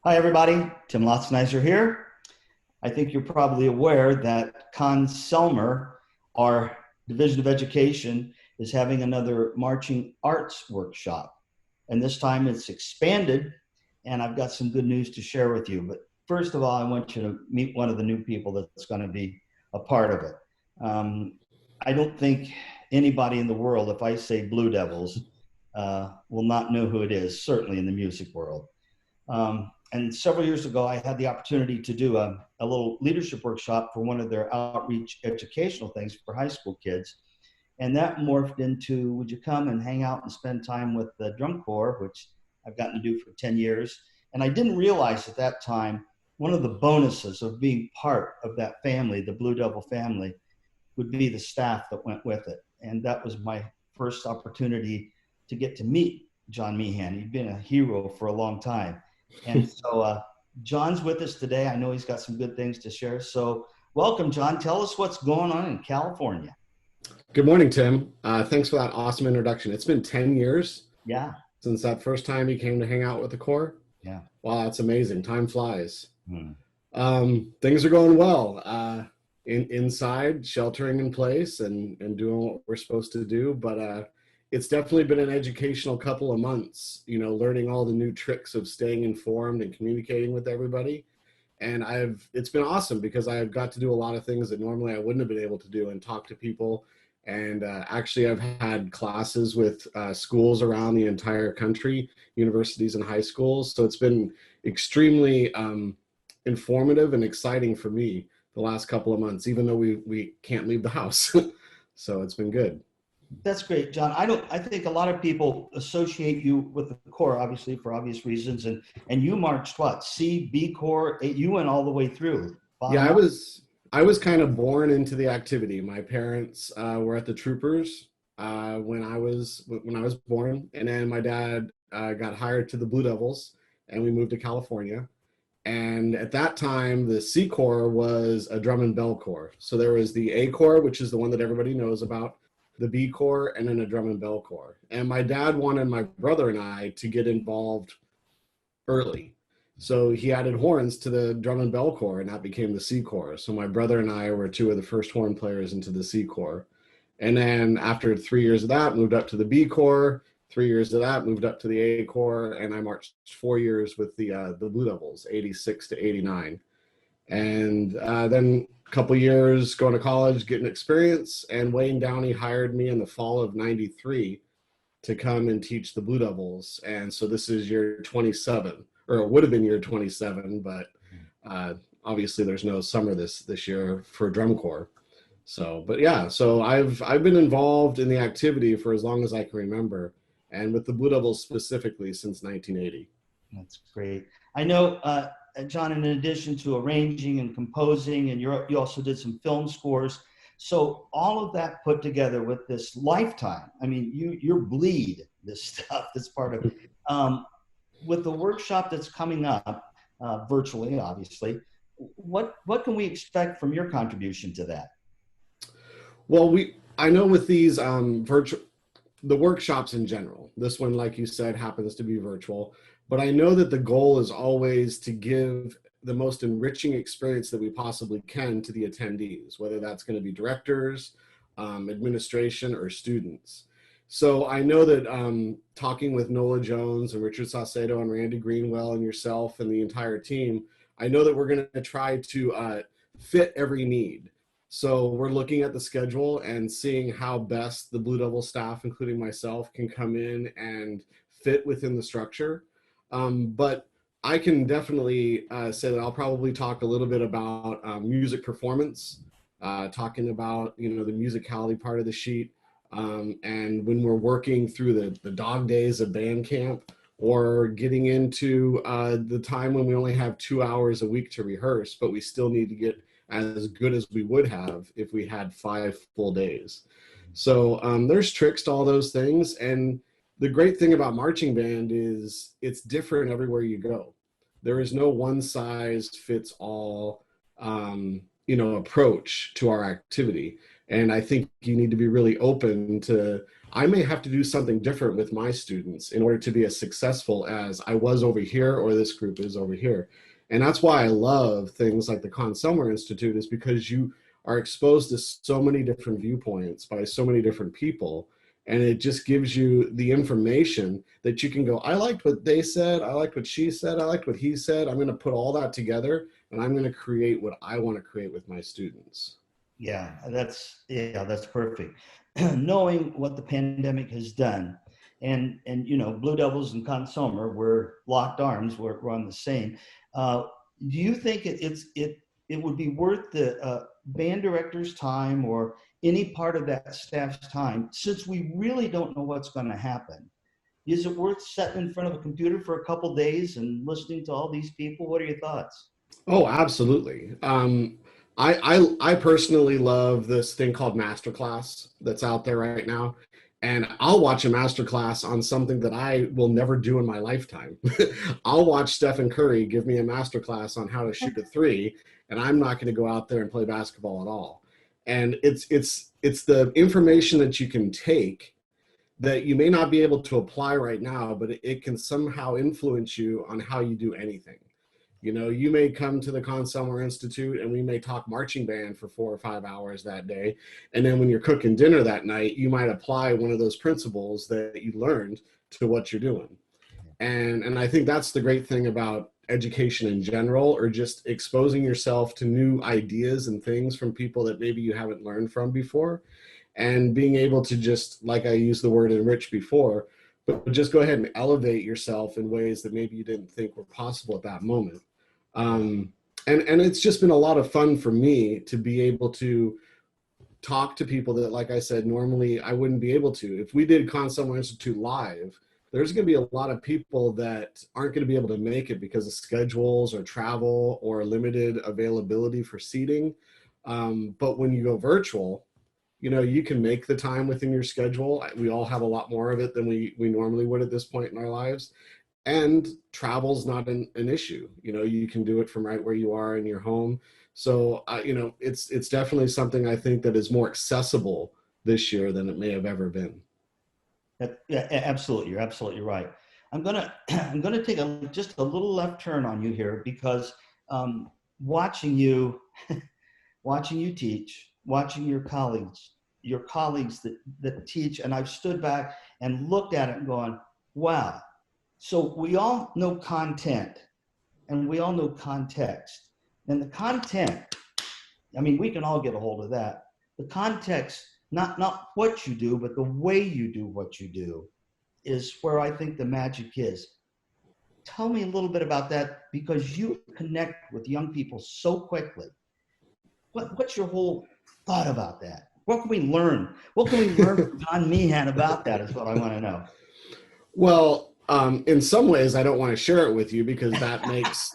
Hi, everybody. Tim Lotznizer here. I think you're probably aware that Con Selmer, our Division of Education, is having another marching arts workshop. And this time it's expanded, and I've got some good news to share with you. But first of all, I want you to meet one of the new people that's going to be a part of it. Um, I don't think anybody in the world, if I say Blue Devils, will not know who it is, certainly in the music world. And several years ago, I had the opportunity to do a little leadership workshop for one of their outreach educational things for high school kids. And that morphed into, would you come and hang out and spend time with the drum corps, which I've gotten to do for 10 years. And I didn't realize at that time, one of the bonuses of being part of that family, the Blue Devil family, would be the staff that went with it. And that was my first opportunity to get to meet John Meehan. He'd been a hero for a long time. And so John's with us today. I know he's got some good things to share. So welcome, John. Tell us what's going on in California. Good morning, Tim. Thanks for that awesome introduction. It's been 10 years Yeah, since that first time you came to hang out with the Corps. yeah. Wow, that's amazing. Time flies. Hmm. Things are going well. Inside, sheltering in place and doing what we're supposed to do. But it's definitely been an educational couple of months, learning all the new tricks of staying informed and communicating with everybody. And it's been awesome because I've got to do a lot of things that normally I wouldn't have been able to do and talk to people. And actually, I've had classes with schools around the entire country, universities and high schools. So it's been extremely informative and exciting for me the last couple of months, even though we can't leave the house. So it's been good. That's great, John. I think a lot of people associate you with the Corps, obviously for obvious reasons. And you marched what? C, B Corps, you went all the way through. Yeah, Bottom I up. was I was kind of born into the activity. My parents were at the Troopers when I was born, and then my dad got hired to the Blue Devils, and we moved to California. And at that time, the C Corps was a drum and bell corps. So there was the A Corps, which is the one that everybody knows about, the B Corps, and then a drum and bell corps. And my dad wanted my brother and I to get involved early. So he added horns to the drum and bell corps, and that became the C corps. So my brother and I were two of the first horn players into the C corps. And then after 3 years of that, moved up to the B corps. 3 years of that, moved up to the A corps, and I marched 4 years with the Blue Devils, '86 to '89. And then a couple years going to college, getting experience, and Wayne Downey hired me in the fall of '93 to come and teach the Blue Devils. And so this is year 27, or it would have been year 27, but uh, obviously there's no summer this year for drum corps. So, but yeah, so I've been involved in the activity for as long as I can remember, and with the Blue Devils specifically since 1980. That's great. I know, John, in addition to arranging and composing, and you also did some film scores. So all of that put together with this lifetime. I mean, you bleed this stuff. That's part of um, with the workshop that's coming up virtually, obviously. What can we expect from your contribution to that? Well, I know with these virtual the workshops in general. This one, like you said, happens to be virtual, but I know that the goal is always to give the most enriching experience that we possibly can to the attendees, whether that's going to be directors, administration, or students. So I know that talking with Nola Jones and Richard Saucedo and Randy Greenwell and yourself and the entire team, I know that we're going to try to fit every need. So we're looking at the schedule and seeing how best the Blue Devil staff, including myself, can come in and fit within the structure. But I can definitely say that I'll probably talk a little bit about music performance, talking about the musicality part of the sheet, and when we're working through the dog days of band camp, or getting into the time when we only have 2 hours a week to rehearse, but we still need to get as good as we would have if we had 5 full days. So there's tricks to all those things. And the great thing about marching band is it's different everywhere you go. There is no one size fits all, approach to our activity. And I think you need to be really open to I may have to do something different with my students in order to be as successful as I was over here or this group is over here. And that's why I love things like the Con Selmer Institute, is because you are exposed to so many different viewpoints by so many different people. And it just gives you the information that you can go, I liked what they said, I liked what she said, I liked what he said. I'm going to put all that together and I'm going to create what I want to create with my students. That's perfect. Knowing what the pandemic has done, and you know, Blue Devils and Consumer were locked arms. We're on the same. Uh, do you think it would be worth the band director's time or any part of that staff's time, since we really don't know what's going to happen? Is it worth sitting in front of a computer for a couple days and listening to all these people? What are your thoughts? Oh, absolutely. I personally love this thing called Masterclass that's out there right now. And I'll watch a masterclass on something that I will never do in my lifetime. I'll watch Stephen Curry give me a masterclass on how to shoot a three, and I'm not going to go out there and play basketball at all. And it's the information that you can take that you may not be able to apply right now, but it can somehow influence you on how you do anything. You know, you may come to the Consumer Institute and we may talk marching band for 4 or 5 hours that day. And then when you're cooking dinner that night, you might apply one of those principles that you learned to what you're doing. And I think that's the great thing about education in general, or just exposing yourself to new ideas and things from people that maybe you haven't learned from before. And being able to just, like I used the word enrich before, but just go ahead and elevate yourself in ways that maybe you didn't think were possible at that moment. um, and it's just been a lot of fun for me to be able to talk to people that, like I said, normally I wouldn't be able to. If we did Consumer Institute live, there's going to be a lot of people that aren't going to be able to make it because of schedules or travel or limited availability for seating. But when you go virtual, you know, you can make the time within your schedule. We all have a lot more of it than we normally would at this point in our lives. And travel's not an issue. You know, you can do it from right where you are in your home. So you know, it's definitely something I think that is more accessible this year than it may have ever been. Absolutely. You're absolutely right. I'm gonna I'm gonna take just a little left turn on you here because watching you watching you teach, watching your colleagues that teach, and I've stood back and looked at it and gone, wow. So we all know content and we all know context. And the content, I mean, we can all get a hold of that. The context, not what you do, but the way you do what you do is where I think the magic is. Tell me a little bit about that, because you connect with young people so quickly. What's your whole thought about that? What can we learn? What can we learn from John Meehan about that is what I want to know. Well, in some ways, I don't want to share it with you because that makes,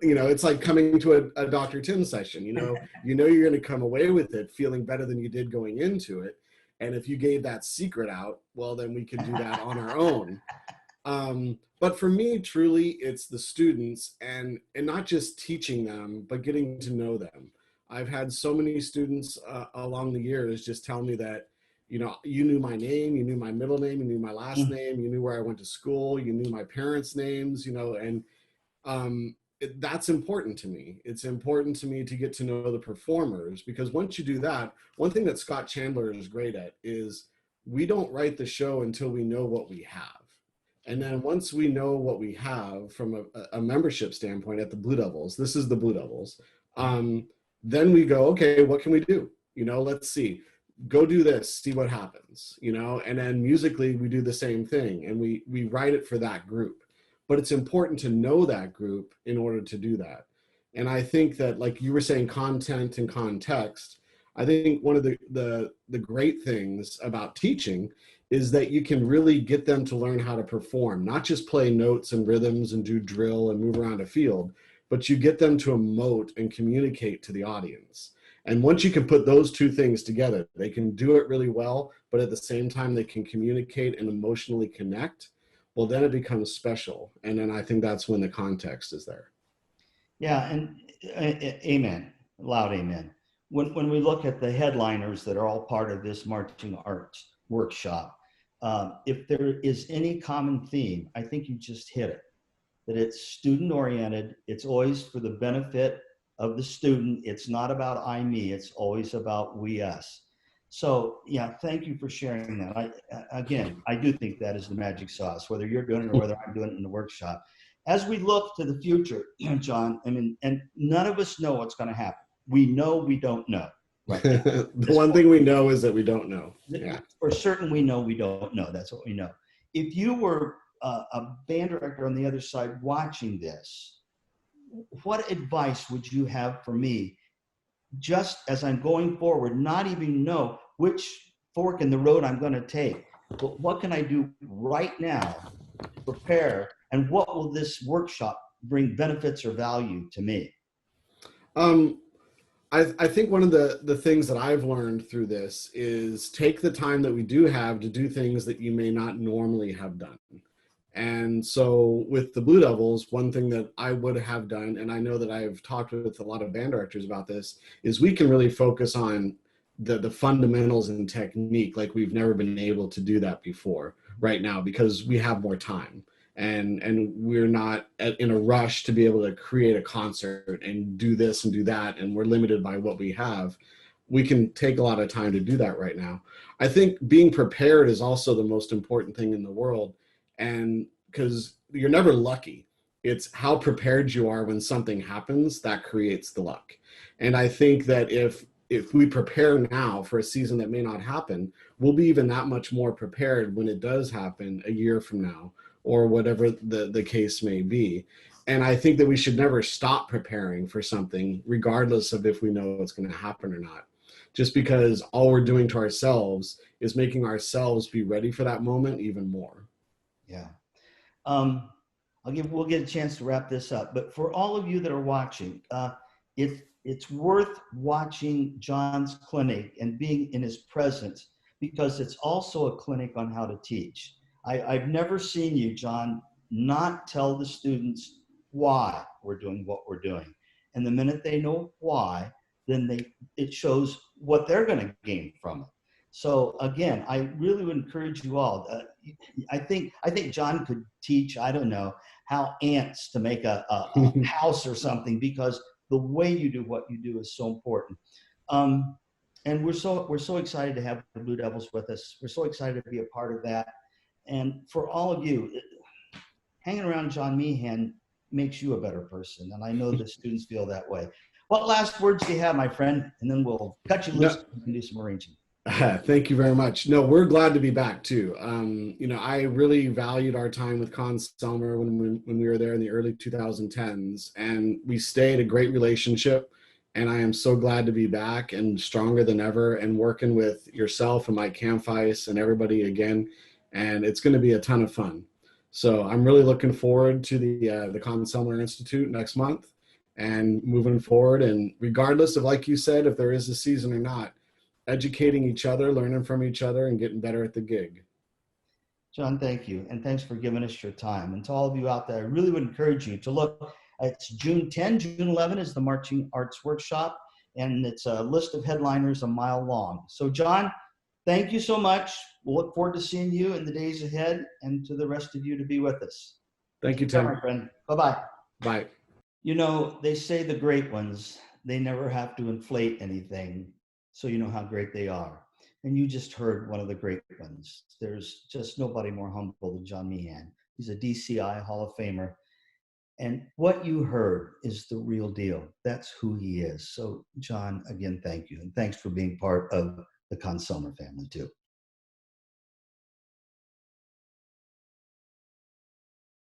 you know, it's like coming to a Dr. Tim session. You know you're going to come away with it feeling better than you did going into it. And if you gave that secret out, well, then we could do that on our own. But for me, truly, it's the students, and not just teaching them, but getting to know them. I've had so many students along the years just tell me that, you know, you knew my name, you knew my middle name, you knew my last name, you knew where I went to school, you knew my parents' names, you know, and that's important to me. It's important to me to get to know the performers, because once you do that, one thing that Scott Chandler is great at is we don't write the show until we know what we have. And then once we know what we have from a membership standpoint at the Blue Devils, this is the Blue Devils, then we go, okay, what can we do? You know, let's see, go do this, see what happens, you know, and then musically we do the same thing, and we write it for that group. But it's important to know that group in order to do that. And I think that, like you were saying, content and context, I think one of the great things about teaching is that you can really get them to learn how to perform, not just play notes and rhythms and do drill and move around a field, but you get them to emote and communicate to the audience. And once you can put those two things together, they can do it really well, but at the same time, they can communicate and emotionally connect. Well, then it becomes special. And then I think that's when the context is there. Yeah, and amen, loud amen. When we look at the headliners that are all part of this marching arts workshop, if there is any common theme, I think you just hit it, that it's student oriented. It's always for the benefit of the student. It's not about I, me. It's always about we, us. So yeah, thank you for sharing that. Again, I do think that is the magic sauce, whether you're doing it or whether I'm doing it in the workshop. As we look to the future, John, I mean, and none of us know what's going to happen. We know we don't know right now. The one thing we know is that we don't know. Yeah. For certain, we know we don't know. That's what we know. If you were a band director on the other side watching this, what advice would you have for me, just as I'm going forward, not even know which fork in the road I'm going to take, but what can I do right now to prepare, and what will this workshop bring benefits or value to me? I think one of the things that I've learned through this is take the time that we do have to do things that you may not normally have done. And so with the Blue Devils, one thing that I would have done, and I know that I've talked with a lot of band directors about this, is we can really focus on the fundamentals and technique like we've never been able to do that before right now, because we have more time. And we're not in a rush to be able to create a concert and do this and do that, and we're limited by what we have. We can take a lot of time to do that right now. I think being prepared is also the most important thing in the world, and because you're never lucky, it's how prepared you are when something happens that creates the luck. And I think that if we prepare now for a season that may not happen, we'll be even that much more prepared when it does happen a year from now, or whatever the case may be. And I think that we should never stop preparing for something, regardless of if we know it's going to happen or not. Just because all we're doing to ourselves is making ourselves be ready for that moment even more. Yeah. We'll get a chance to wrap this up, but for all of you that are watching, it's worth watching John's clinic and being in his presence, because it's also a clinic on how to teach. I've never seen you, John, not tell the students why we're doing what we're doing. And the minute they know why, then it shows what they're going to gain from it. So again, I really would encourage you all. I think John could teach, I don't know, how ants to make a house or something, because the way you do what you do is so important. And we're so excited to have the Blue Devils with us. We're so excited to be a part of that. And for all of you, hanging around John Meehan makes you a better person. And I know the students feel that way. What last words do you have, my friend? And then we'll cut you loose. We can do some arranging. Thank you very much. No, we're glad to be back too. I really valued our time with Con Selmer when we were there in the early 2010s, and we stayed a great relationship. And I am so glad to be back and stronger than ever, and working with yourself and Mike Camphis and everybody again. And it's going to be a ton of fun. So I'm really looking forward to the Con Selmer Institute next month and moving forward. And regardless of, like you said, if there is a season or not, educating each other, learning from each other, and getting better at the gig. John, thank you. And thanks for giving us your time. And to all of you out there, I really would encourage you to look. It's June 10, June 11 is the Marching Arts Workshop, and it's a list of headliners a mile long. So John, thank you so much. We'll look forward to seeing you in the days ahead, and to the rest of you to be with us. Thank you, Tim. My friend. Bye-bye. Bye. You know, they say the great ones, they never have to inflate anything, so you know how great they are. And you just heard one of the great ones. There's just nobody more humble than John Meehan. He's a DCI Hall of Famer. And what you heard is the real deal. That's who he is. So John, again, thank you. And thanks for being part of the Con Selmer family too.